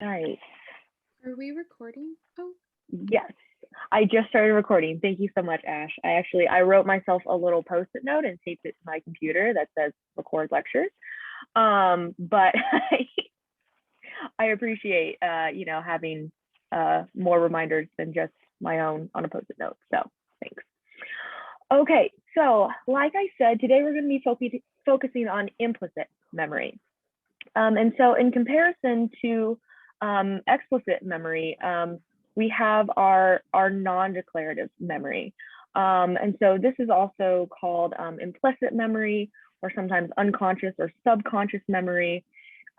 Nice. Are we recording? Oh, Yes, I just started recording. Thank you so much, Ash. I wrote myself a little post-it note and taped it to my computer that says record lectures. But I appreciate having more reminders than just my own on a post-it note. So thanks. Okay, so like I said, today we're going to be focusing on implicit memory. And so in comparison to explicit memory, we have our non-declarative memory. And so this is also called implicit memory, or sometimes unconscious or subconscious memory.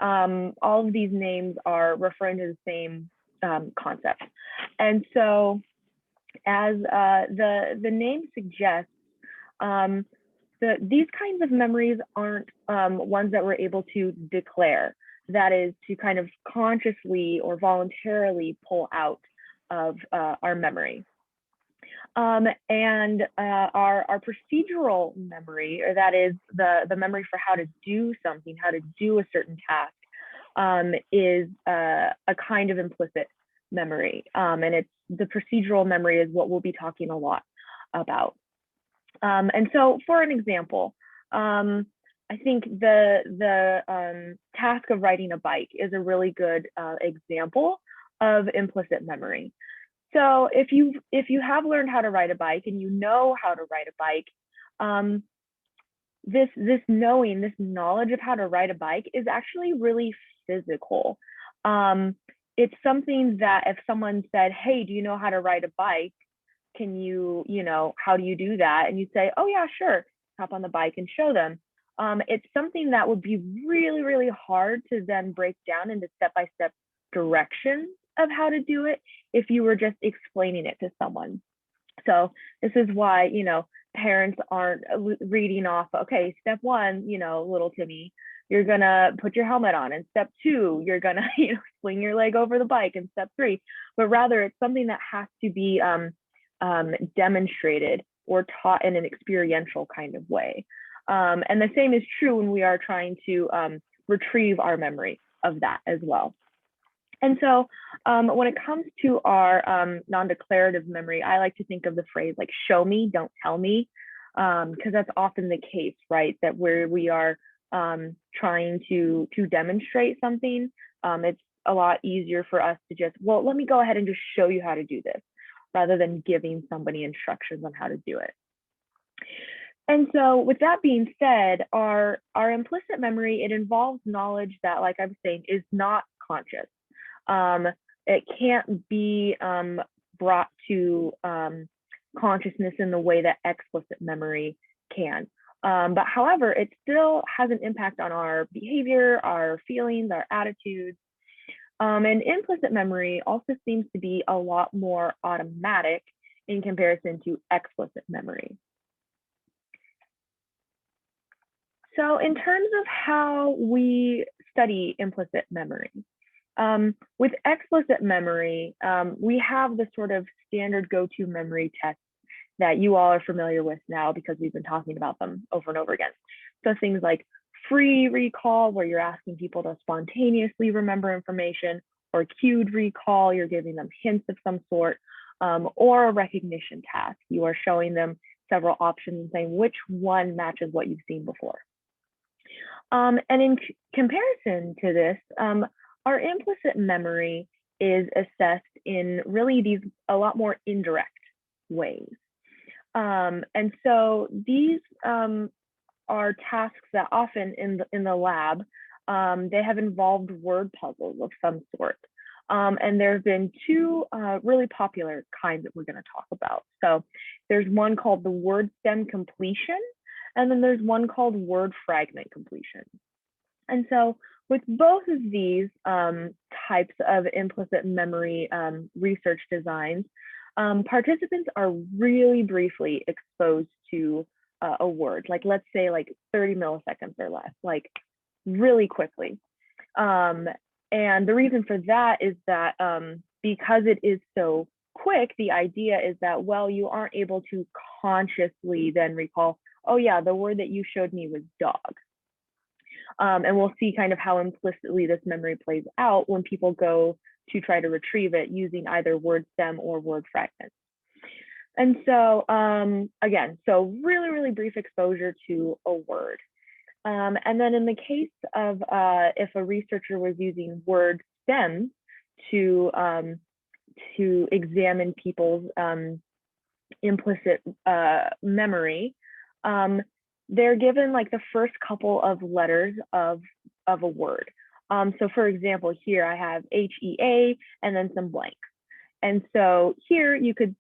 All of these names are referring to the same concept. And so as the name suggests, these kinds of memories aren't ones that we're able to declare. That is, to kind of consciously or voluntarily pull out of our memory. And our procedural memory, or that is the memory for how to do something, how to do a certain task, is a kind of implicit memory. And it's the procedural memory is what we'll be talking a lot about. And so for an example, I think the task of riding a bike is a really good example of implicit memory. So if you have learned how to ride a bike and you know how to ride a bike, this knowledge of how to ride a bike is actually really physical. It's something that if someone said, "Hey, do you know how to ride a bike? Can you, how do you do that?" And you say, "Oh yeah, sure," hop on the bike and show them. It's something that would be really, really hard to then break down into step-by-step directions of how to do it if you were just explaining it to someone. So this is why, parents aren't reading off, okay, step one, little Timmy, you're gonna put your helmet on, and step two, you're gonna, swing your leg over the bike, and step three, but rather it's something that has to be demonstrated or taught in an experiential kind of way. And the same is true when we are trying to retrieve our memory of that as well. And so when it comes to our non-declarative memory, I like to think of the phrase like "show me, don't tell me," because that's often the case, right? That where we are trying to demonstrate something, it's a lot easier for us to just, well, let me go ahead and just show you how to do this, rather than giving somebody instructions on how to do it. And so with that being said, our implicit memory, it involves knowledge that, like I was saying, is not conscious. It can't be brought to consciousness in the way that explicit memory can. But however, it still has an impact on our behavior, our feelings, our attitudes. And implicit memory also seems to be a lot more automatic in comparison to explicit memory. So in terms of how we study implicit memory, with explicit memory, we have the sort of standard go-to memory tests that you all are familiar with now because we've been talking about them over and over again. So things like free recall, where you're asking people to spontaneously remember information, or cued recall, you're giving them hints of some sort, or a recognition task. You are showing them several options and saying which one matches what you've seen before. And in comparison to this, our implicit memory is assessed in really these a lot more indirect ways. And so these are tasks that often in the lab, they have involved word puzzles of some sort. And there have been two really popular kinds that we're going to talk about. So there's one called the word stem completion, and then there's one called word fragment completion. And so with both of these types of implicit memory research designs, participants are really briefly exposed to a word, like let's say like 30 milliseconds or less, like really quickly. And the reason for that is that because it is so quick, the idea is that, well, you aren't able to consciously then recall, oh yeah, the word that you showed me was dog. And we'll see kind of how implicitly this memory plays out when people go to try to retrieve it using either word stem or word fragments. And so again, so really, really brief exposure to a word. And then in the case of if a researcher was using word stems to examine people's implicit memory, they're given like the first couple of letters of a word. So for example, here I have HEA and then some blanks. And so here you could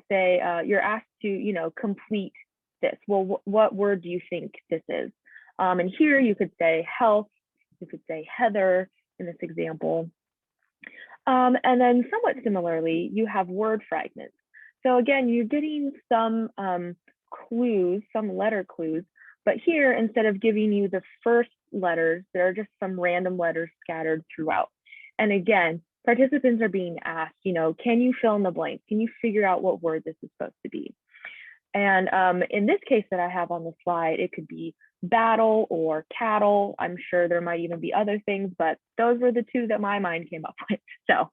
say you're asked to complete this. Well, what word do you think this is? And here you could say health, you could say Heather in this example. And then somewhat similarly, you have word fragments. So again, you're getting some clues, some letter clues, but here, instead of giving you the first letters, there are just some random letters scattered throughout. And again, participants are being asked, can you fill in the blank? Can you figure out what word this is supposed to be? And in this case that I have on the slide, it could be battle or cattle. I'm sure there might even be other things, but those were the two that my mind came up with. So,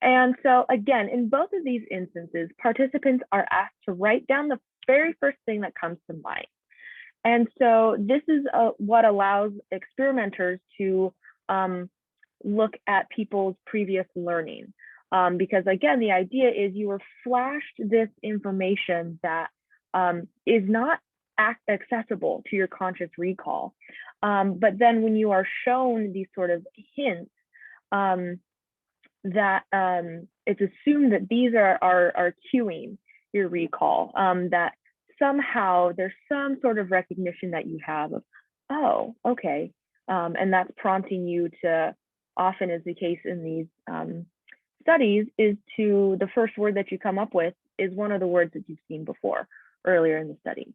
and so again, in both of these instances, participants are asked to write down the very first thing that comes to mind. And so this is what allows experimenters to look at people's previous learning. Because again, the idea is you were flashed this information that is not accessible to your conscious recall. But then when you are shown these sort of hints, that it's assumed that these are cueing your recall, that somehow there's some sort of recognition that you have of, oh, okay. And that's prompting you to, often is the case in these studies, is to the first word that you come up with is one of the words that you've seen before earlier in the study.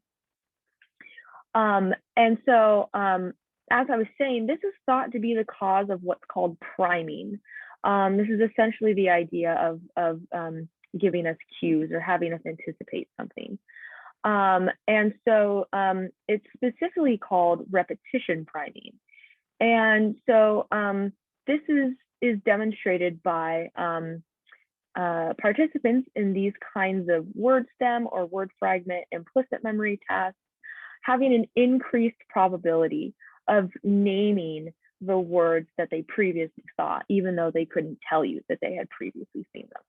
And so, as I was saying, this is thought to be the cause of what's called priming. This is essentially the idea of giving us cues or having us anticipate something. And so it's specifically called repetition priming. And so this is demonstrated by participants in these kinds of word stem or word fragment implicit memory tests having an increased probability of naming the words that they previously saw, even though they couldn't tell you that they had previously seen them.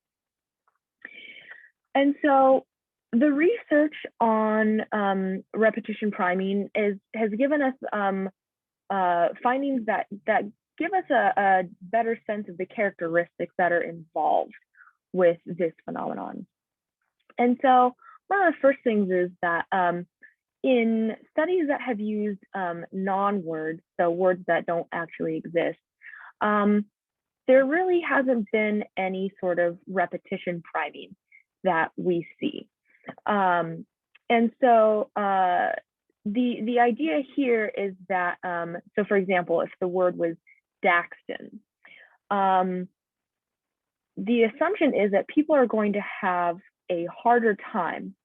And so the research on repetition priming has given us findings that give us a better sense of the characteristics that are involved with this phenomenon. And so one of the first things is that in studies that have used non-words, so words that don't actually exist, there really hasn't been any sort of repetition priming that we see. And so the idea here is that, so for example, if the word was Daxton, the assumption is that people are going to have a harder time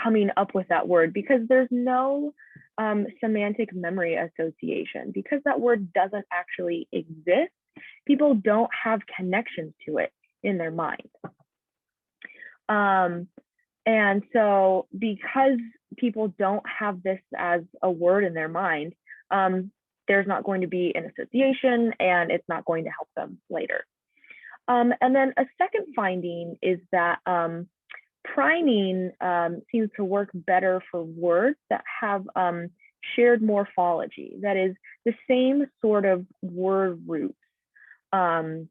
coming up with that word because there's no semantic memory association. Because that word doesn't actually exist, people don't have connections to it in their mind. And so because people don't have this as a word in their mind, there's not going to be an association and it's not going to help them later. And then a second finding is that priming seems to work better for words that have shared morphology, that is the same sort of word roots than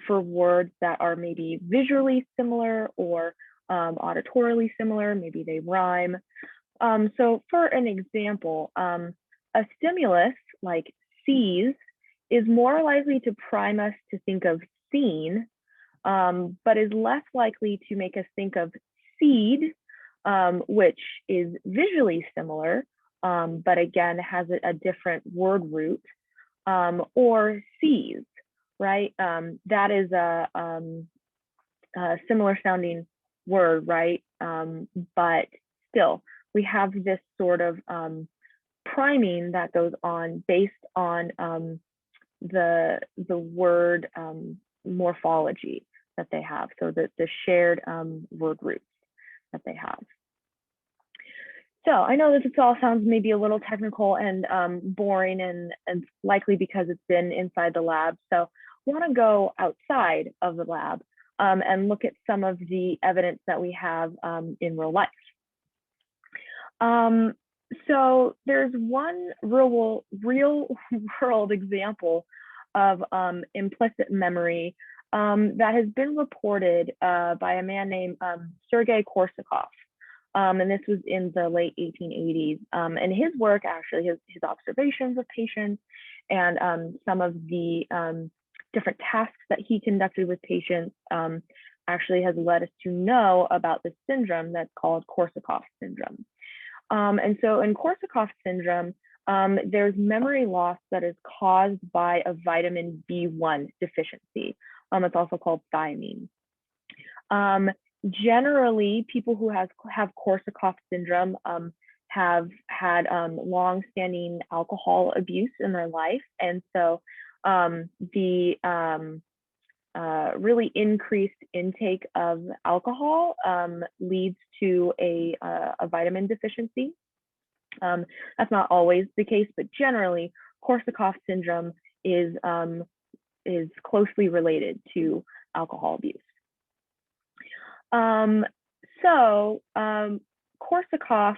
for words that are maybe visually similar or auditorily similar, maybe they rhyme. So for an example, a stimulus like sees is more likely to prime us to think of seen, but is less likely to make us think of seed, which is visually similar, but again has a different word root, or sees, right? That is a similar sounding word, right? But still we have this sort of priming that goes on based on the word morphology that they have, so the shared word roots that they have. So I know this all sounds maybe a little technical and boring, and likely because it's been inside the lab. So I want to go outside of the lab and look at some of the evidence that we have in real life. So there's one real world example of implicit memory that has been reported by a man named Sergei Korsakov. And this was in the late 1880s. And his work, actually, his observations of patients and some of the different tasks that he conducted with patients actually has led us to know about this syndrome that's called Korsakoff syndrome. And so in Korsakoff syndrome, there's memory loss that is caused by a vitamin B1 deficiency. It's also called thiamine. Generally, people who have Korsakoff syndrome have had long-standing alcohol abuse in their life. And so the really increased intake of alcohol leads to a vitamin deficiency. That's not always the case, but generally, Korsakoff syndrome is closely related to alcohol abuse. Korsakoff,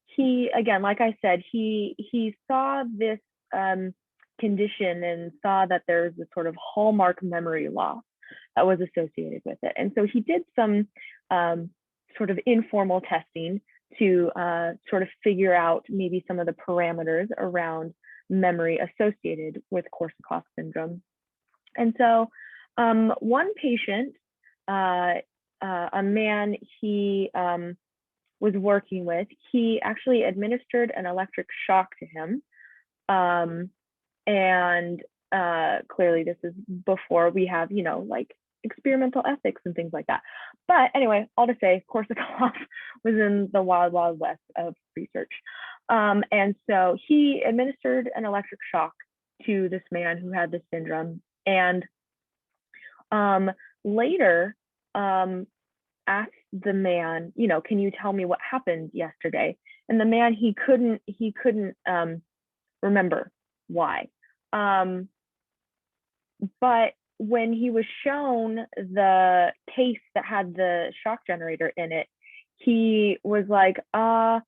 he, again, like I said, he saw this condition and saw that there's this sort of hallmark memory loss that was associated with it. And so he did some sort of informal testing to sort of figure out maybe some of the parameters around memory associated with Korsakoff syndrome. And so one patient, a man he was working with, he actually administered an electric shock to him. And clearly this is before we have, you know, like experimental ethics and things like that. But anyway, all to say, Korsakoff was in the wild, wild west of research. And so he administered an electric shock to this man who had this syndrome. And later asked the man, you know, can you tell me what happened yesterday? And the man, he couldn't remember why. But when he was shown the case that had the shock generator in it, he was like, I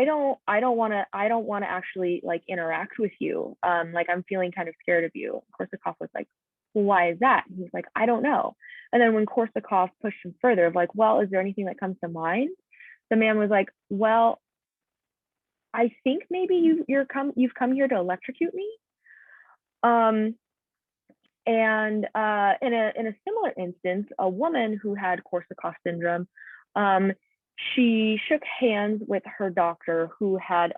don't want to actually like interact with you. Like I'm feeling kind of scared of you. Korsakoff was like, well, why is that? And he's like, I don't know. And then when Korsakoff pushed him further of like, well, is there anything that comes to mind? The man was like, well, I think maybe you've come here to electrocute me. And in a similar instance, a woman who had Korsakoff syndrome, she shook hands with her doctor who had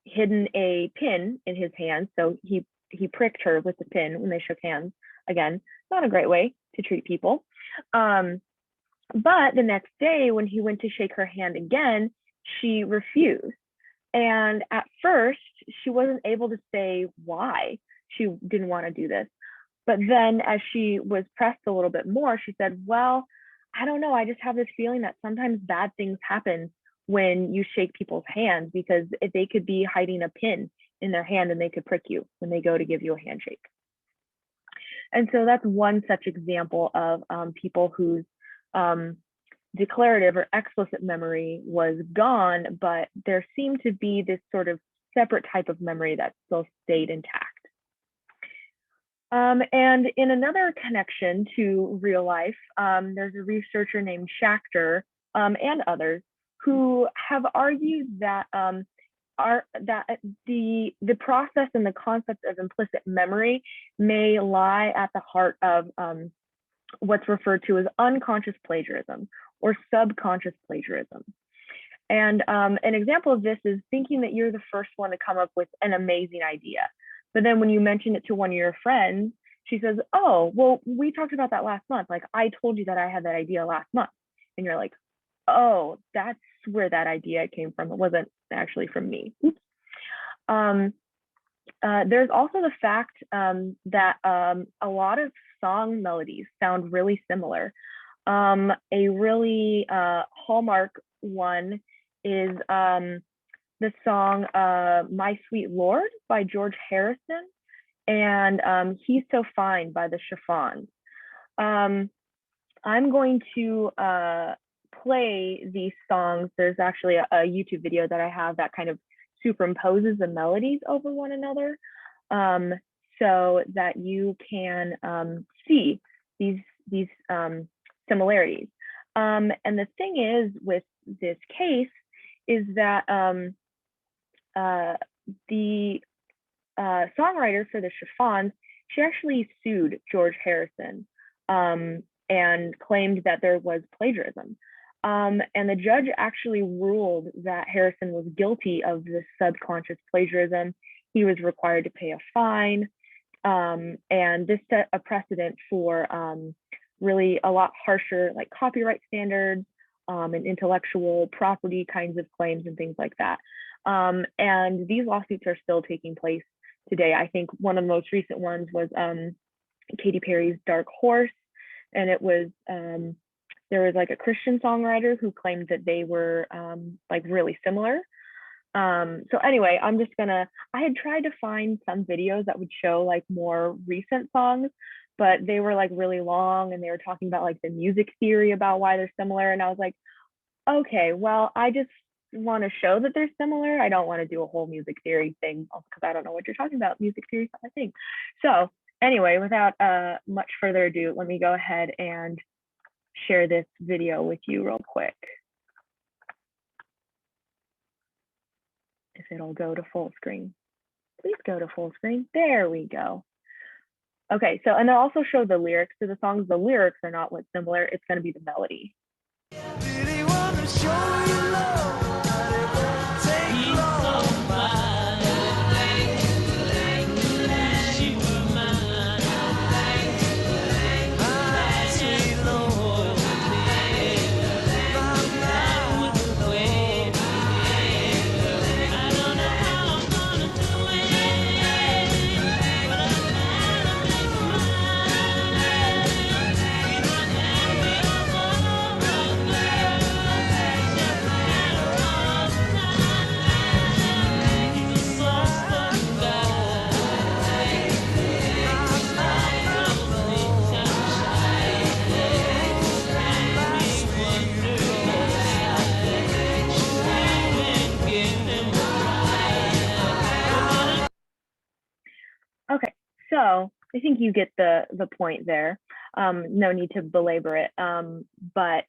hidden a pin in his hand. So he pricked her with the pin when they shook hands. Again, not a great way to treat people. But the next day when he went to shake her hand again, she refused. And at first, she wasn't able to say why she didn't want to do this. But then as she was pressed a little bit more, she said, well, I don't know. I just have this feeling that sometimes bad things happen when you shake people's hands, because they could be hiding a pin in their hand and they could prick you when they go to give you a handshake. And so that's one such example of people whose declarative or explicit memory was gone, but there seemed to be this sort of separate type of memory that still stayed intact. And in another connection to real life, there's a researcher named Schachter and others who have argued that the process and the concept of implicit memory may lie at the heart of what's referred to as unconscious plagiarism or subconscious plagiarism. And an example of this is thinking that you're the first one to come up with an amazing idea. But then when you mention it to one of your friends, she says, oh, well, we talked about that last month. Like, I told you that I had that idea last month. And you're like, Oh, that's where that idea came from. It wasn't actually from me. Oops. There's also the fact that a lot of song melodies sound really similar. A really hallmark one is the song My Sweet Lord by George Harrison and He's So Fine by the Chiffons. I'm going to play these songs. There's actually a YouTube video that I have that kind of superimposes the melodies over one another so that you can see these similarities. And the thing is with this case is that the songwriter for the Chiffons, she actually sued George Harrison and claimed that there was plagiarism. And the judge actually ruled that Harrison was guilty of this subconscious plagiarism. He was required to pay a fine. And this set a precedent for really a lot harsher like copyright standards and intellectual property kinds of claims and things like that. And these lawsuits are still taking place today. I think one of the most recent ones was Katy Perry's Dark Horse. And it was, there was like a Christian songwriter who claimed that they were like really similar. So anyway, I'm just gonna, I had tried to find some videos that would show like more recent songs, but they were like really long and they were talking about like the music theory about why they're similar. And I was like, okay, well, I just want to show that they're similar. I don't want to do a whole music theory thing because I don't know what you're talking about. Music theory is not my thing. So anyway, without much further ado, let me go ahead and share this video with you real quick. If it'll go to full screen. Please go to full screen. There we go. Okay, so, and I'll also show the lyrics to the songs. The lyrics are not what's similar. It's going to be the melody. Really want to show you love. Okay, so I think you get the point there. No need to belabor it. But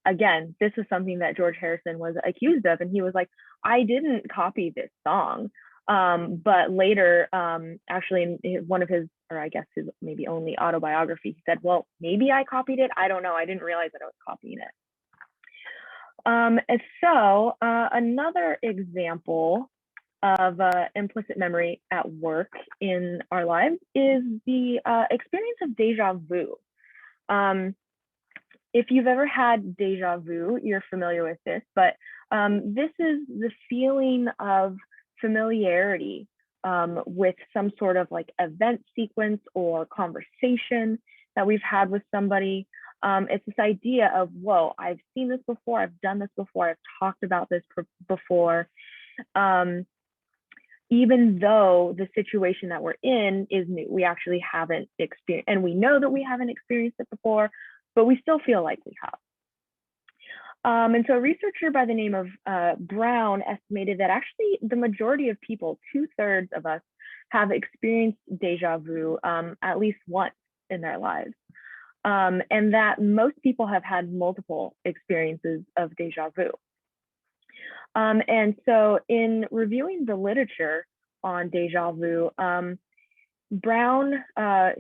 again, this is something that George Harrison was accused of, and he was like, I didn't copy this song. But later, actually in one of his, or I guess his maybe only autobiography, he said, well, maybe I copied it. I don't know. I didn't realize that I was copying it. And so another example of implicit memory at work in our lives is the experience of déjà vu. If you've ever had déjà vu, you're familiar with this, but this is the feeling of familiarity with some sort of like event sequence or conversation that we've had with somebody. It's this idea of, whoa, I've seen this before, I've done this before, I've talked about this before. Even though the situation that we're in is new, we actually haven't experienced, and we know that we haven't experienced it before, but we still feel like we have. And so a researcher by the name of Brown estimated that actually the majority of people, 2/3 of us, have experienced déjà vu at least once in their lives. And that most people have had multiple experiences of déjà vu. And so in reviewing the literature on déjà vu, Brown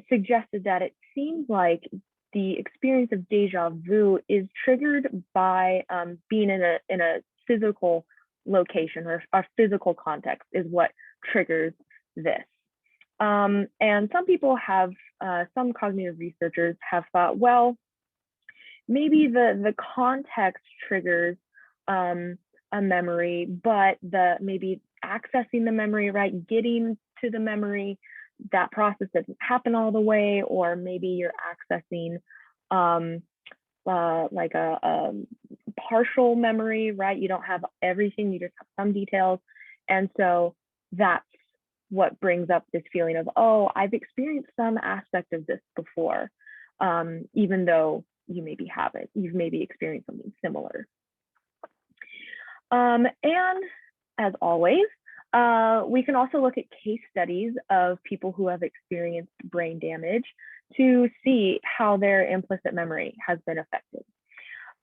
suggested that it seems like the experience of déjà vu is triggered by being in a physical location, or a physical context is what triggers this. And some people have, some cognitive researchers have thought, well, maybe the context triggers a memory, but maybe accessing the memory, right, getting to the memory, that process doesn't happen all the way, or maybe you're accessing like a partial memory, right? You don't have everything, you just have some details. And so that's what brings up this feeling of, oh, I've experienced some aspect of this before, even though you maybe haven't. You've maybe experienced something similar. And as always, we can also look at case studies of people who have experienced brain damage to see how their implicit memory has been affected.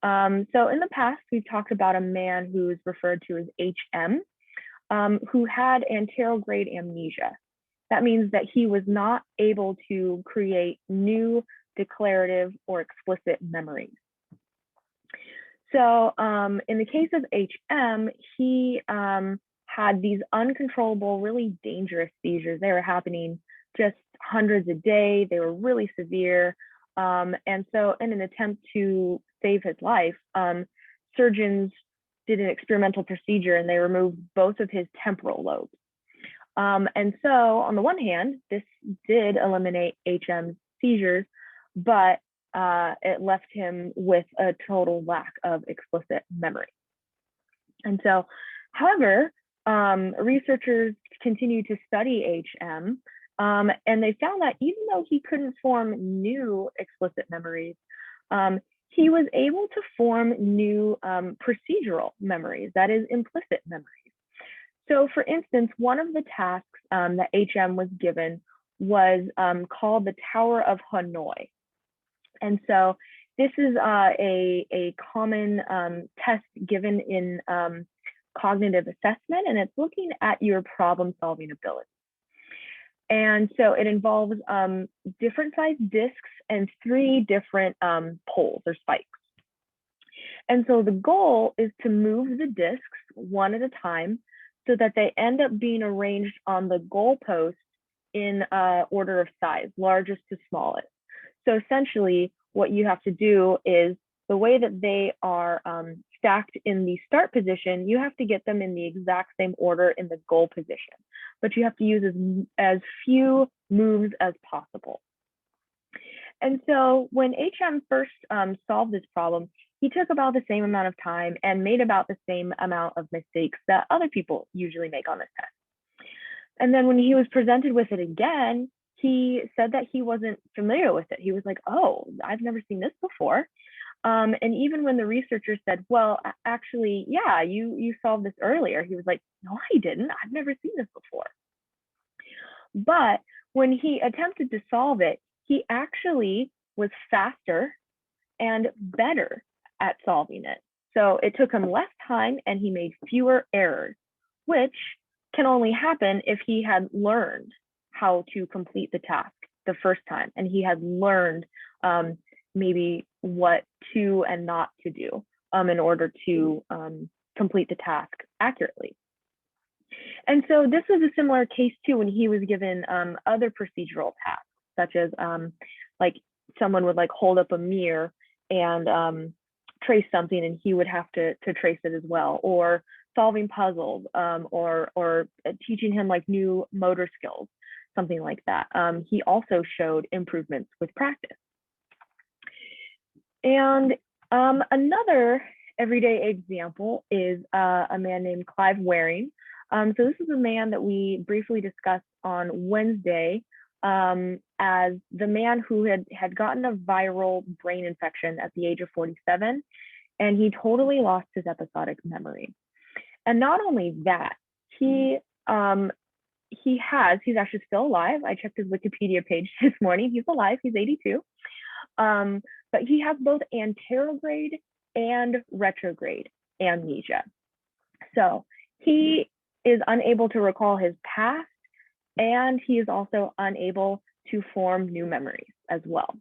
So in the past, we've talked about a man who's referred to as HM, who had anterograde amnesia. That means that he was not able to create new declarative or explicit memories. So in the case of HM, he had these uncontrollable, really dangerous seizures. They were happening just hundreds a day. They were really severe. And so in an attempt to save his life, surgeons did an experimental procedure and they removed both of his temporal lobes. And so on the one hand, this did eliminate HM's seizures, but it left him with a total lack of explicit memory. And so, however, researchers continue to study HM, and they found that even though he couldn't form new explicit memories, he was able to form new procedural memories, that is, implicit memories. So for instance, one of the tasks that HM was given was called the Tower of Hanoi. And so this is a common test given in cognitive assessment, and it's looking at your problem-solving ability. And so it involves different sized discs and 3 different poles or spikes. And so the goal is to move the discs one at a time so that they end up being arranged on the goalpost in order of size, largest to smallest. So essentially, what you have to do is the way that they are stacked in the start position, you have to get them in the exact same order in the goal position, but you have to use as few moves as possible. And so when HM first solved this problem, he took about the same amount of time and made about the same amount of mistakes that other people usually make on this test. And then when he was presented with it again, he said that he wasn't familiar with it. He was like, oh, I've never seen this before. And even when the researcher said, well, actually, yeah, you solved this earlier, he was like, no, I didn't. I've never seen this before. But when he attempted to solve it, he actually was faster and better at solving it. So it took him less time and he made fewer errors, which can only happen if he had learned how to complete the task the first time and he had learned maybe what to and not to do in order to complete the task accurately. And so this was a similar case too when he was given other procedural tasks, such as like someone would like hold up a mirror and trace something and he would have to trace it as well, or solving puzzles, or teaching him like new motor skills, something like that. He also showed improvements with practice. And another everyday example is a man named Clive Waring. So this is a man that we briefly discussed on Wednesday as the man who had gotten a viral brain infection at the age of 47, and he totally lost his episodic memory. And not only that, he's actually still alive. I checked his Wikipedia page this morning. He's alive. He's 82. But he has both anterograde and retrograde amnesia. So he is unable to recall his past, and he is also unable to form new memories as well.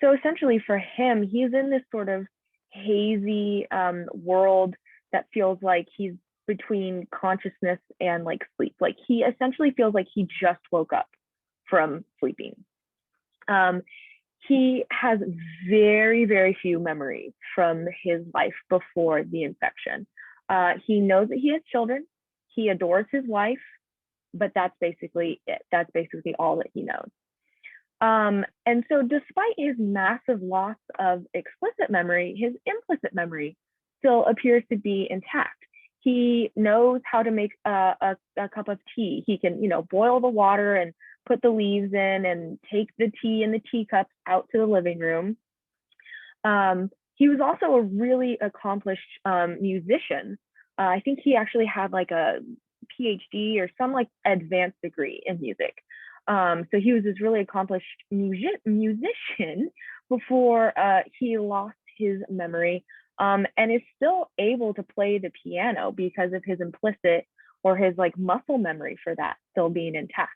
So essentially for him, he's in this sort of hazy world that feels like he's between consciousness and like sleep. Like he essentially feels like he just woke up from sleeping. he has very, very few memories from his life before the infection. He knows that he has children. He adores his wife, but that's basically it. That's basically all that he knows. And so despite his massive loss of explicit memory, his implicit memory still appears to be intact. He knows how to make a cup of tea. He can, boil the water and put the leaves in and take the tea in the teacups out to the living room. He was also a really accomplished musician. I think he actually had like a PhD or some like advanced degree in music. So he was this really accomplished musician before he lost his memory, and is still able to play the piano because of his implicit or his like muscle memory for that still being intact.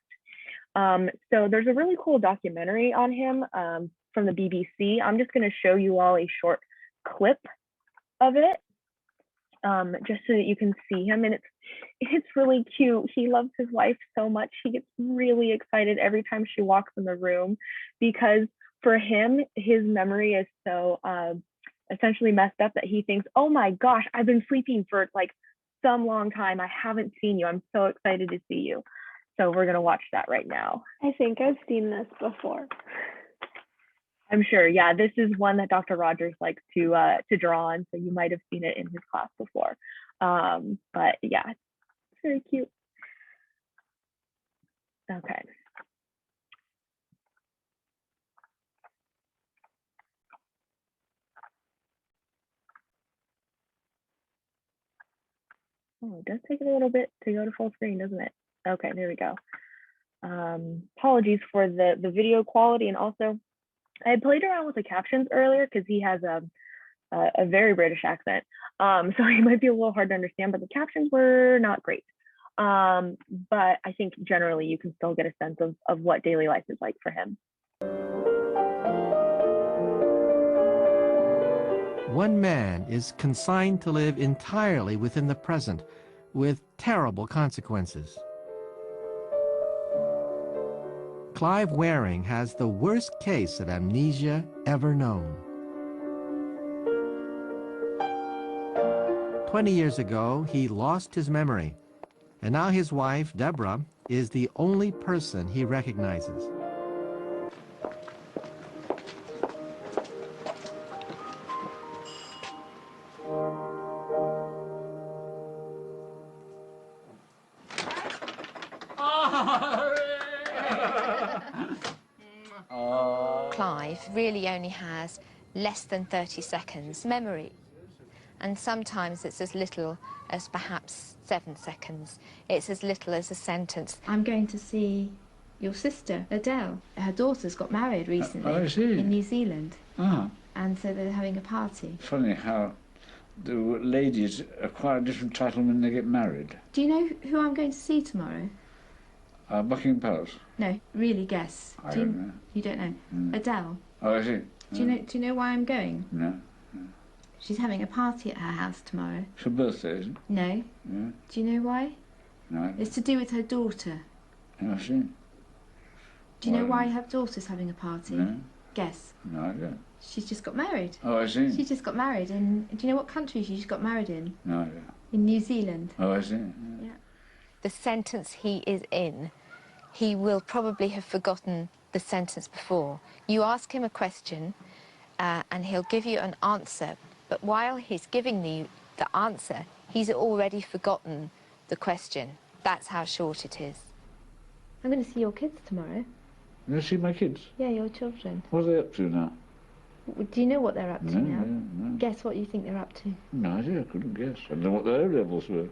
So there's a really cool documentary on him from the BBC. I'm just going to show you all a short clip of it, just so that you can see him. And it's really cute. He loves his wife so much. He gets really excited every time she walks in the room, because for him, his memory is so essentially messed up that he thinks, oh my gosh, I've been sleeping for like some long time. I haven't seen you. I'm so excited to see you. So we're going to watch that right now. I think I've seen this before. I'm sure. Yeah, this is one that Dr. Rogers likes to draw on. So you might have seen it in his class before. But yeah, it's very cute. Okay. Oh, it does take a little bit to go to full screen, doesn't it? Okay, there we go. Apologies for the video quality, and also I had played around with the captions earlier because he has a very British accent, so he might be a little hard to understand, but the captions were not great. But I think generally you can still get a sense of what daily life is like for him. One man is consigned to live entirely within the present, with terrible consequences. Clive Waring has the worst case of amnesia ever known. 20 years ago, he lost his memory, and now his wife, Deborah, is the only person he recognizes. Clive really only has less than 30 seconds memory, and sometimes it's as little as perhaps 7 seconds. It's as little as a sentence. I'm going to see your sister, Adele. Her daughter's got married recently in New Zealand. And so they're having a party. Funny how the ladies acquire a different title when they get married. Do you know who I'm going to see tomorrow? Buckingham Palace. No, really guess. I don't know. You don't know? Adele. Oh, I see. Do you know why I'm going? No. She's having a party at her house tomorrow. It's her birthday, isn't it? No. Yeah. Do you know why? No. It's to do with her daughter. I see. Do you know why her daughter's having a party? No. Guess. No, I don't. She's just got married. Oh, I see. She just got married in... Do you know what country she just got married in? No, I don't. In New Zealand. Oh, I see. Yeah. The sentence he is in, he will probably have forgotten the sentence before. You ask him a question and he'll give you an answer, but while he's giving you the answer, he's already forgotten the question. That's how short it is. I'm going to see your kids tomorrow. You see my kids? Yeah, your children. What are they up to now? Do you know what they're up to now? No. Guess what you think they're up to. No idea, I couldn't guess. I don't know what their O-levels were.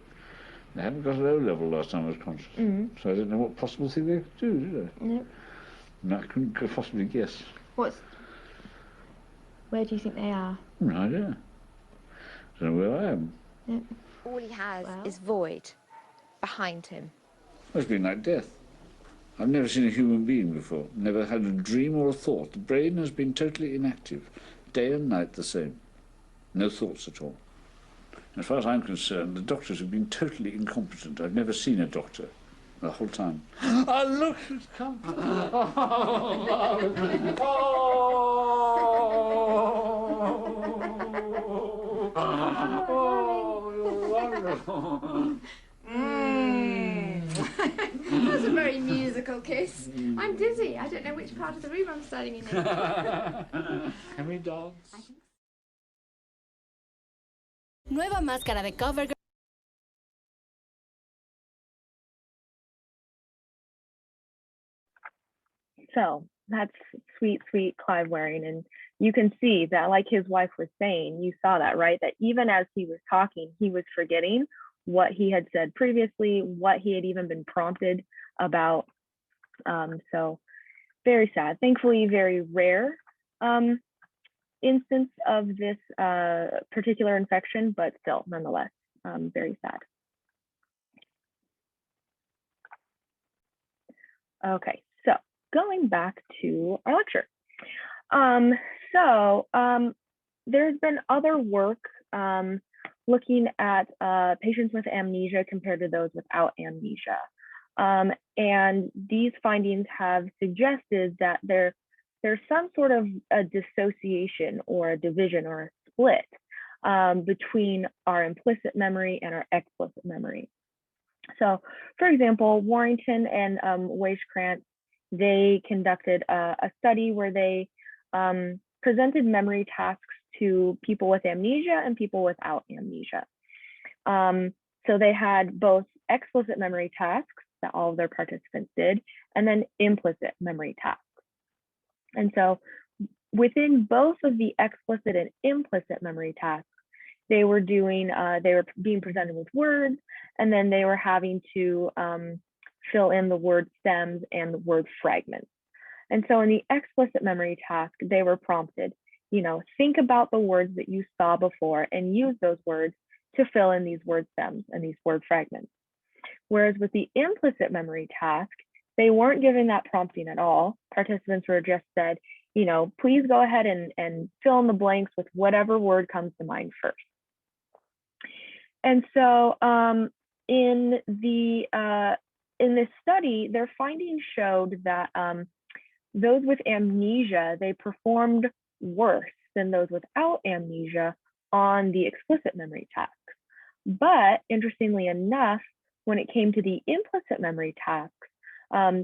They hadn't got an O-level last time I was conscious. So I didn't know what possible thing they could do, did I? No. No, I couldn't possibly guess. Where do you think they are? No idea. I don't know where I am. No. All he has is void behind him. It's been like death. I've never seen a human being before, never had a dream or a thought. The brain has been totally inactive, day and night the same. No thoughts at all. As far as I'm concerned, the doctors have been totally incompetent. I've never seen a doctor the whole time. Oh, look, it's come. Oh, you're wonderful. That's a very musical kiss. I'm dizzy. I don't know which part of the room I'm standing in anymore. Can we dance? Nueva máscara de CoverGirl. So that's sweet, sweet Clive Waring. And you can see that, like his wife was saying, you saw that, right? That even as he was talking, he was forgetting what he had said previously, what he had even been prompted about. So very sad. Thankfully, very rare instance of this particular infection, but still, nonetheless, very sad. Okay, so going back to our lecture. There's been other work looking at patients with amnesia compared to those without amnesia. And these findings have suggested that there's some sort of a dissociation or a division or a split between our implicit memory and our explicit memory. So, for example, Warrington and Weiskrantz, they conducted a study where they presented memory tasks to people with amnesia and people without amnesia. So they had both explicit memory tasks that all of their participants did, and then implicit memory tasks. And so within both of the explicit and implicit memory tasks, they were being presented with words, and then they were having to fill in the word stems and the word fragments. And so in the explicit memory task, they were prompted, think about the words that you saw before and use those words to fill in these word stems and these word fragments. Whereas with the implicit memory task, they weren't given that prompting at all. Participants were just said, please go ahead and fill in the blanks with whatever word comes to mind first. And so in this study, their findings showed that those with amnesia, they performed worse than those without amnesia on the explicit memory tasks. But interestingly enough, when it came to the implicit memory tasks,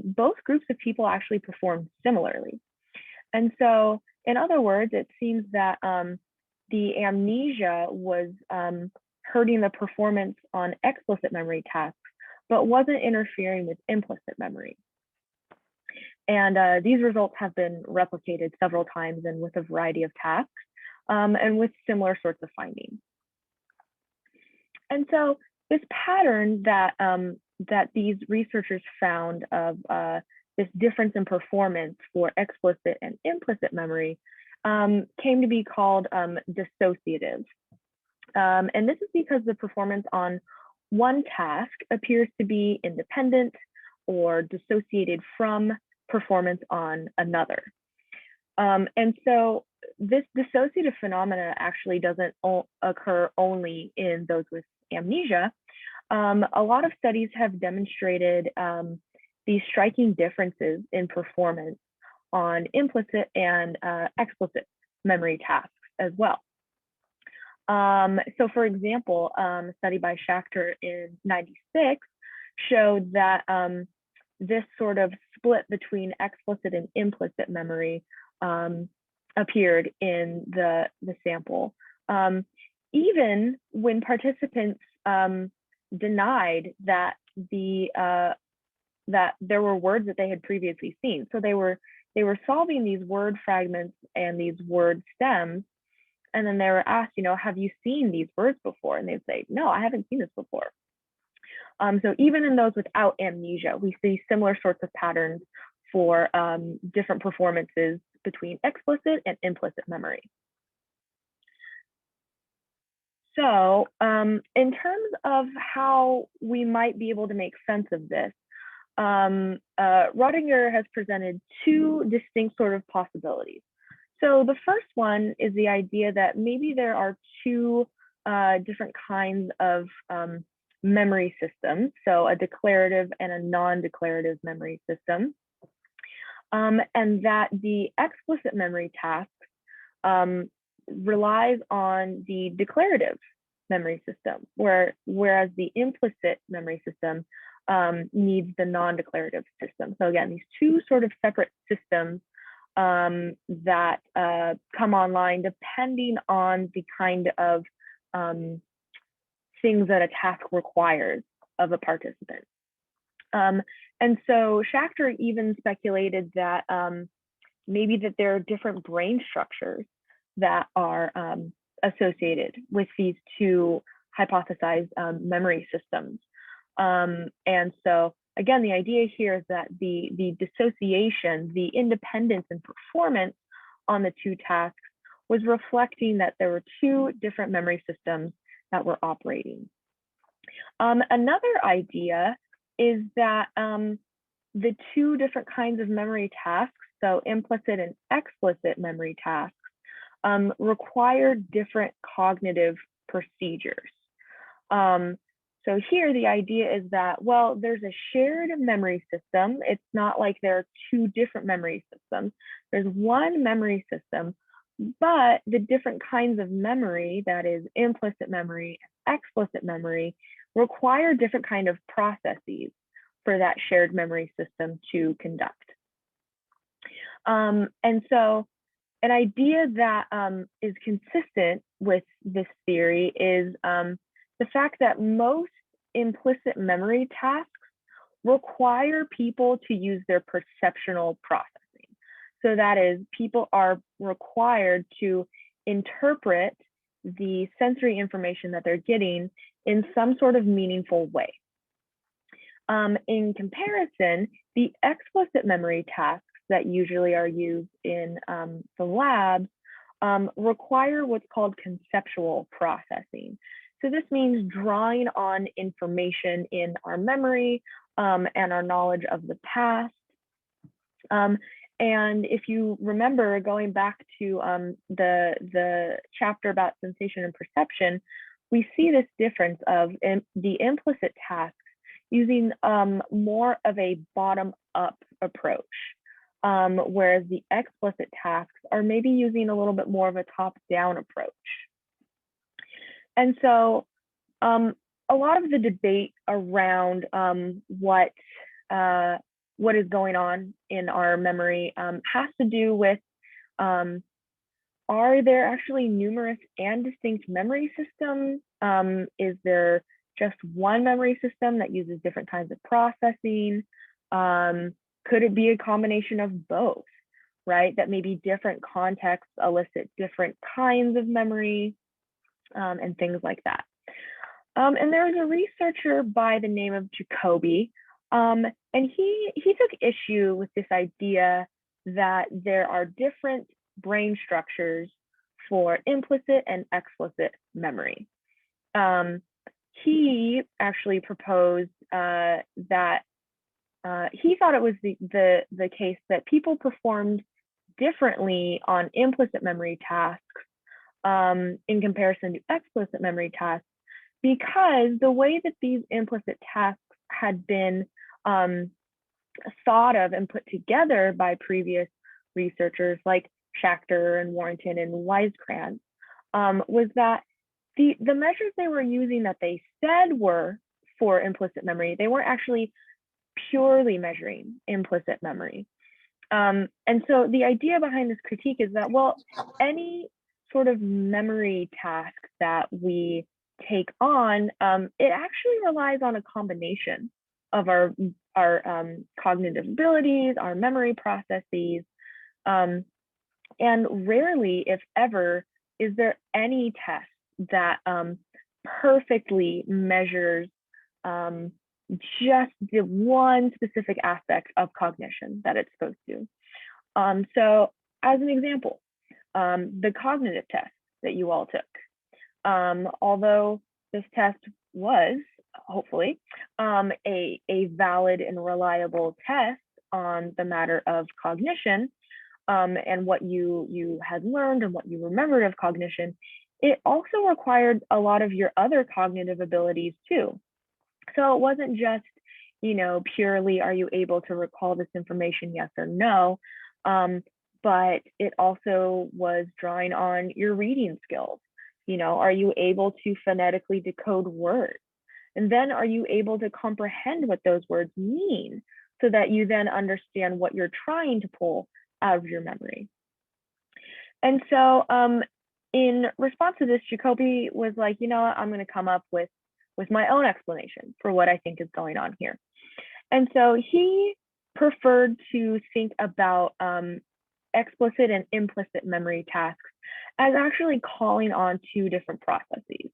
both groups of people actually performed similarly. And so, in other words, it seems that the amnesia was hurting the performance on explicit memory tasks, but wasn't interfering with implicit memory. And these results have been replicated several times and with a variety of tasks and with similar sorts of findings. And so this pattern that these researchers found of this difference in performance for explicit and implicit memory came to be called dissociative. And this is because the performance on one task appears to be independent or dissociated from performance on another. And so this dissociative phenomena actually doesn't occur only in those with amnesia. A lot of studies have demonstrated these striking differences in performance on implicit and explicit memory tasks as well. So for example, a study by Schachter in '96 showed that this sort of split between explicit and implicit memory appeared in the sample. Even when participants denied that that there were words that they had previously seen. So they were solving these word fragments and these word stems, and then they were asked, have you seen these words before? And they'd say, no, I haven't seen this before. So even in those without amnesia, we see similar sorts of patterns for different performances between explicit and implicit memory. So in terms of how we might be able to make sense of this, Rodinger has presented two distinct sort of possibilities. So the first one is the idea that maybe there are two different kinds of memory systems, so a declarative and a non-declarative memory system, and that the explicit memory task relies on the declarative memory system, whereas the implicit memory system needs the non-declarative system. So again, these two sort of separate systems that come online depending on the kind of things that a task requires of a participant. And so Schachter even speculated that maybe that there are different brain structures that are associated with these two hypothesized memory systems. And so again, the idea here is that the dissociation, the independence and performance on the two tasks was reflecting that there were two different memory systems that were operating. Another idea is that the two different kinds of memory tasks, so implicit and explicit memory tasks, require different cognitive procedures. So here the idea is that, well, there's a shared memory system. It's not like there are two different memory systems. There's one memory system, but the different kinds of memory, that is implicit memory and explicit memory, require different kind of processes for that shared memory system to conduct. And so an idea that is consistent with this theory is the fact that most implicit memory tasks require people to use their perceptual processing. So that is, people are required to interpret the sensory information that they're getting in some sort of meaningful way. In comparison, the explicit memory tasks that usually are used in the labs require what's called conceptual processing. So this means drawing on information in our memory and our knowledge of the past. And if you remember, going back to the chapter about sensation and perception, we see this difference of the implicit tasks using more of a bottom-up approach, whereas the explicit tasks are maybe using a little bit more of a top-down approach. And so a lot of the debate around what is going on in our memory has to do with, are there actually numerous and distinct memory systems? Is there just one memory system that uses different kinds of processing? Could it be a combination of both, right? That maybe different contexts elicit different kinds of memory and things like that. And there was a researcher by the name of Jacobi, and he took issue with this idea that there are different brain structures for implicit and explicit memory. He actually proposed that he thought it was the case that people performed differently on implicit memory tasks in comparison to explicit memory tasks, because the way that these implicit tasks had been thought of and put together by previous researchers like Schachter and Warrington and Weisskranz was that the measures they were using that they said were for implicit memory, they weren't actually purely measuring implicit memory. And so the idea behind this critique is that, well, any sort of memory task that we take on, it actually relies on a combination of our cognitive abilities, our memory processes, and rarely, if ever, is there any test that perfectly measures just the one specific aspect of cognition that it's supposed to. So as an example, the cognitive test that you all took, although this test was, hopefully, a valid and reliable test on the matter of cognition and what you had learned and what you remembered of cognition, it also required a lot of your other cognitive abilities too. So it wasn't just, purely are you able to recall this information, yes or no, but it also was drawing on your reading skills. Are you able to phonetically decode words? And then are you able to comprehend what those words mean so that you then understand what you're trying to pull out of your memory? And so in response to this, Jacoby was like, I'm going to come up with my own explanation for what I think is going on here. And so he preferred to think about explicit and implicit memory tasks as actually calling on two different processes.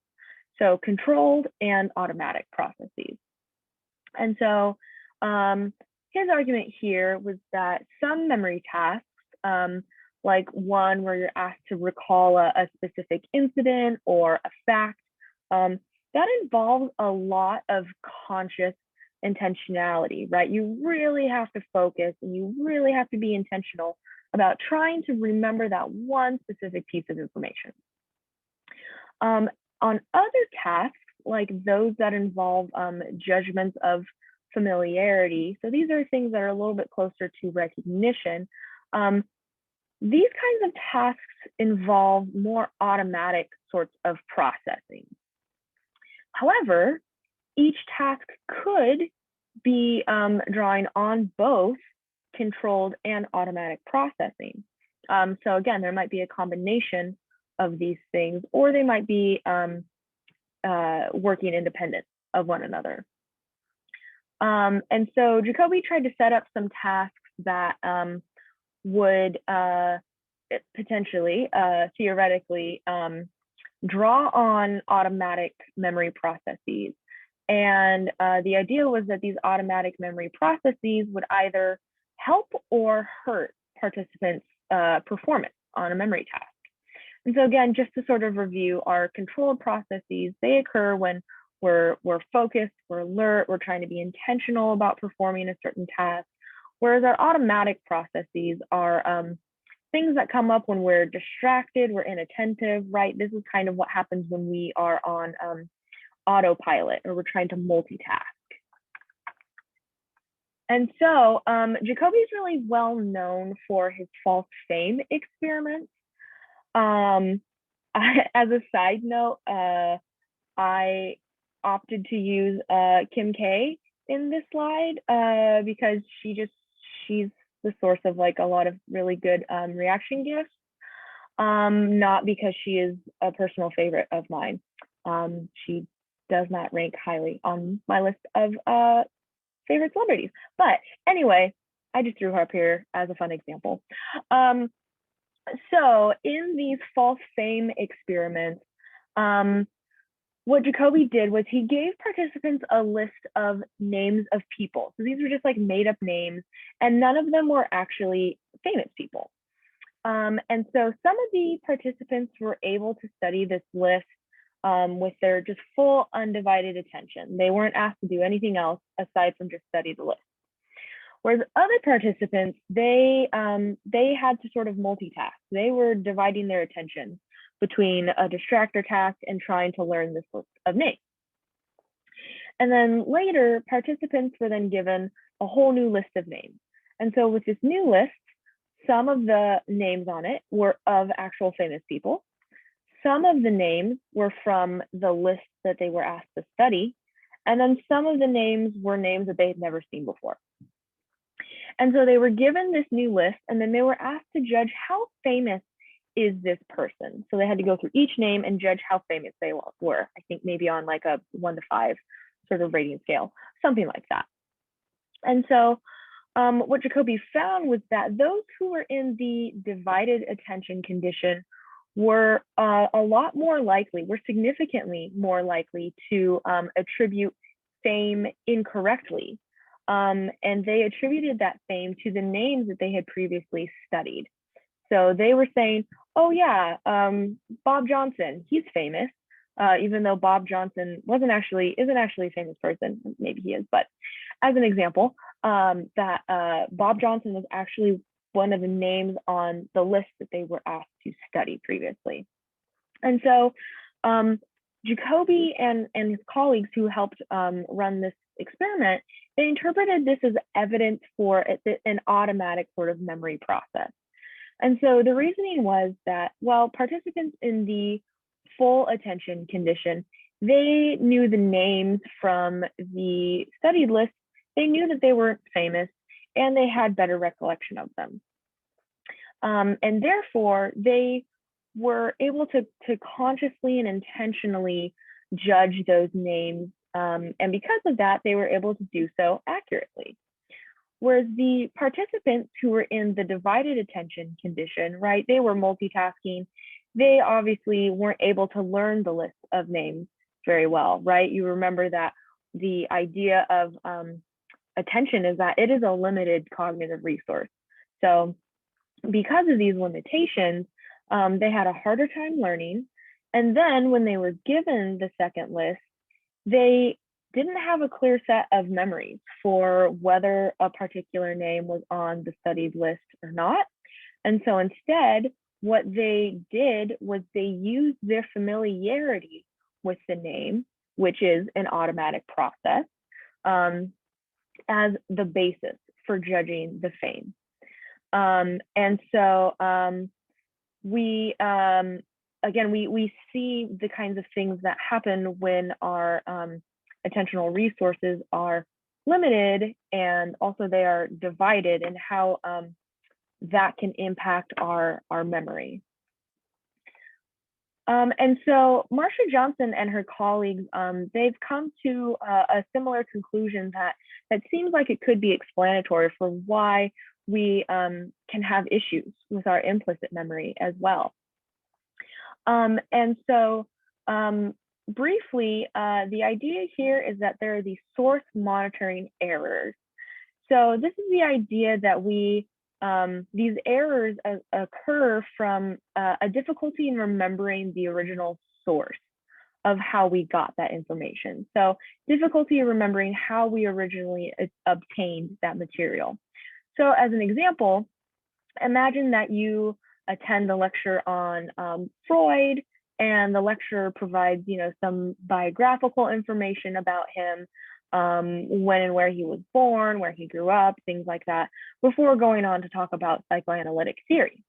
So controlled and automatic processes. And so his argument here was that some memory tasks, like one where you're asked to recall a specific incident or a fact, that involves a lot of conscious intentionality, right? You really have to focus and you really have to be intentional about trying to remember that one specific piece of information. On other tasks, like those that involve judgments of familiarity, so these are things that are a little bit closer to recognition, these kinds of tasks involve more automatic sorts of processing. However, each task could be drawing on both controlled and automatic processing. So again, there might be a combination of these things, or they might be working independent of one another. And so Jacoby tried to set up some tasks that would potentially, theoretically, draw on automatic memory processes. And the idea was that these automatic memory processes would either help or hurt participants' performance on a memory task. And so again, just to sort of review, our controlled processes, they occur when we're focused, we're alert, we're trying to be intentional about performing a certain task, whereas our automatic processes are things that come up when we're distracted, we're inattentive, right? This is kind of what happens when we are on autopilot or we're trying to multitask. And so Jacoby's really well known for his false fame experiments. As a side note, I opted to use Kim K in this slide because she's the source of like a lot of really good reaction gifts, not because she is a personal favorite of mine. She does not rank highly on my list of favorite celebrities. But anyway, I just threw her up here as a fun example. So in these false fame experiments, what Jacoby did was he gave participants a list of names of people. So these were just like made up names, and none of them were actually famous people. And so some of the participants were able to study this list with their just full undivided attention. They weren't asked to do anything else aside from just study the list. Whereas other participants, they had to sort of multitask. They were dividing their attention between a distractor task and trying to learn this list of names. And then later, participants were then given a whole new list of names. And so with this new list, some of the names on it were of actual famous people. Some of the names were from the list that they were asked to study. And then some of the names were names that they had never seen before. And so they were given this new list, and then they were asked to judge how famous is this person. So they had to go through each name and judge how famous they were. I think maybe on like a 1 to 5 sort of rating scale, something like that. And so what Jacoby found was that those who were in the divided attention condition were a lot more likely, were significantly more likely to attribute fame incorrectly. And they attributed that fame to the names that they had previously studied. So they were saying, oh yeah, Bob Johnson, he's famous, even though Bob Johnson isn't actually a famous person. Maybe he is, but as an example, that Bob Johnson was actually one of the names on the list that they were asked to study previously. And so Jacoby and his colleagues who helped run this experiment, they interpreted this as evidence for an automatic sort of memory process. And so the reasoning was that, well, participants in the full attention condition, they knew the names from the studied list, they knew that they weren't famous, and they had better recollection of them. And therefore, they were able to consciously and intentionally judge those names. And because of that, they were able to do so accurately. Whereas the participants who were in the divided attention condition, right, they were multitasking. They obviously weren't able to learn the list of names very well, right? You remember that the idea of attention is that it is a limited cognitive resource. So because of these limitations, they had a harder time learning. And then when they were given the second list, they didn't have a clear set of memories for whether a particular name was on the studied list or not. And so instead, what they did was they used their familiarity with the name, which is an automatic process, as the basis for judging the fame. And so we see the kinds of things that happen when our attentional resources are limited, and also they are divided, and how that can impact our memory. And so Marcia Johnson and her colleagues, they've come to a similar conclusion that seems like it could be explanatory for why we can have issues with our implicit memory as well. And so briefly, the idea here is that there are these source monitoring errors. So this is the idea that these errors occur from a difficulty in remembering the original source of how we got that information. So difficulty in remembering how we originally obtained that material. So as an example, imagine that you attend a lecture on Freud, and the lecturer provides, some biographical information about him, when and where he was born, where he grew up, things like that, before going on to talk about psychoanalytic theory.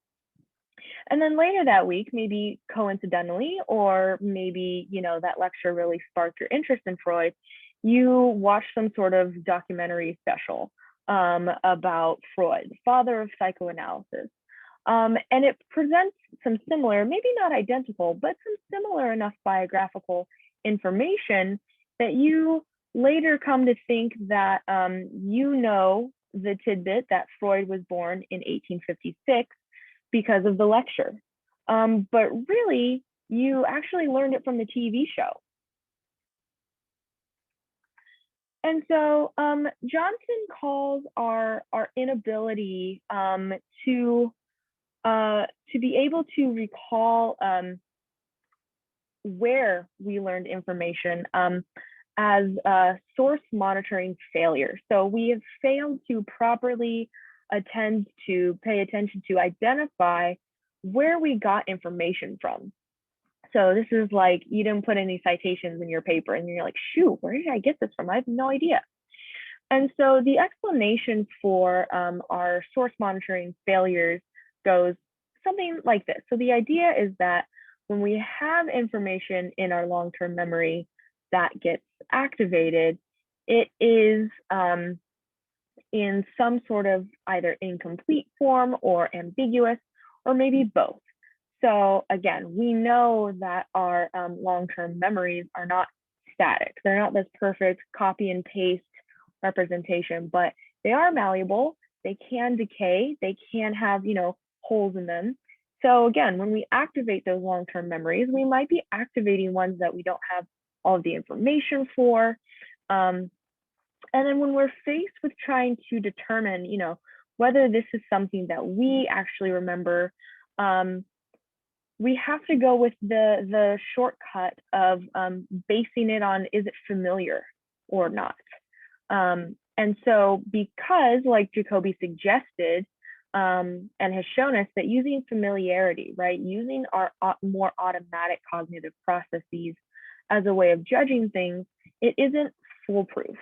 And then later that week, maybe coincidentally, or maybe, that lecture really sparked your interest in Freud, you watch some sort of documentary special about Freud, the father of psychoanalysis. And it presents some similar, maybe not identical, but some similar enough biographical information that you later come to think that the tidbit that Freud was born in 1856 because of the lecture. But really, you actually learned it from the TV show. And so Johnson calls our inability to be able to recall where we learned information as source monitoring failure. So we have failed to properly pay attention to identify where we got information from. So this is like, you didn't put any citations in your paper and you're like, shoot, where did I get this from? I have no idea. And so the explanation for our source monitoring failures goes something like this. So the idea is that when we have information in our long-term memory that gets activated, it is in some sort of either incomplete form or ambiguous, or maybe both. So again, we know that our long-term memories are not static. They're not this perfect copy and paste representation, but they are malleable. They can decay. They can have, holes in them. So again, when we activate those long-term memories, we might be activating ones that we don't have all of the information for. And then when we're faced with trying to determine, whether this is something that we actually remember, we have to go with the shortcut of basing it on, is it familiar or not? And so because, like Jacoby suggested, and has shown us that using familiarity, right, using our more automatic cognitive processes as a way of judging things, it isn't foolproof.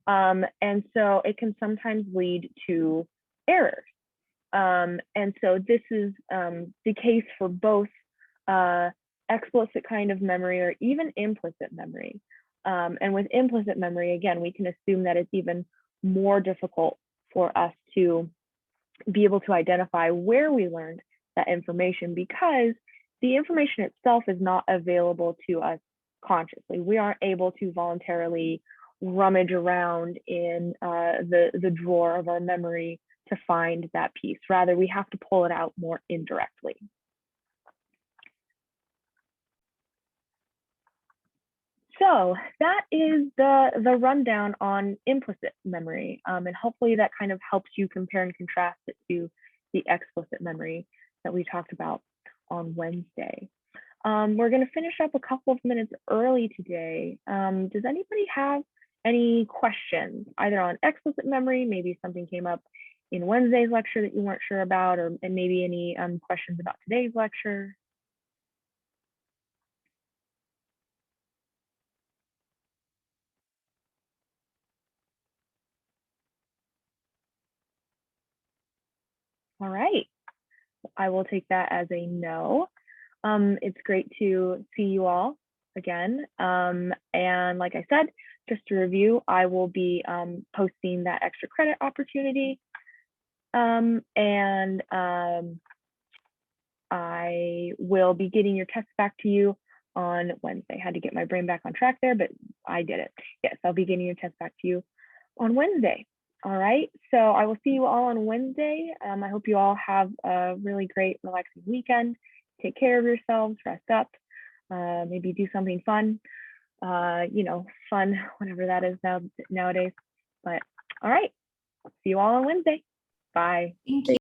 And so it can sometimes lead to errors. And so this is the case for both explicit kind of memory or even implicit memory. And with implicit memory, again, we can assume that it's even more difficult for us to be able to identify where we learned that information, because the information itself is not available to us consciously. We aren't able to voluntarily rummage around in the drawer of our memory to find that piece. Rather, we have to pull it out more indirectly. So that is the rundown on implicit memory, and hopefully that kind of helps you compare and contrast it to the explicit memory that we talked about on Wednesday. We're going to finish up a couple of minutes early today. Does anybody have any questions, either on explicit memory, maybe something came up in Wednesday's lecture that you weren't sure about, and maybe any questions about today's lecture? All right, I will take that as a no. It's great to see you all again. And like I said, just to review, I will be posting that extra credit opportunity. I will be getting your tests back to you on Wednesday. I had to get my brain back on track there, but I did it. Yes, I'll be getting your tests back to you on Wednesday. All right, so I will see you all on Wednesday. I hope you all have a really great, relaxing weekend. Take care of yourselves, rest up, maybe do something fun, you know, fun, whatever that is nowadays. But all right, see you all on Wednesday. Bye. Thank you.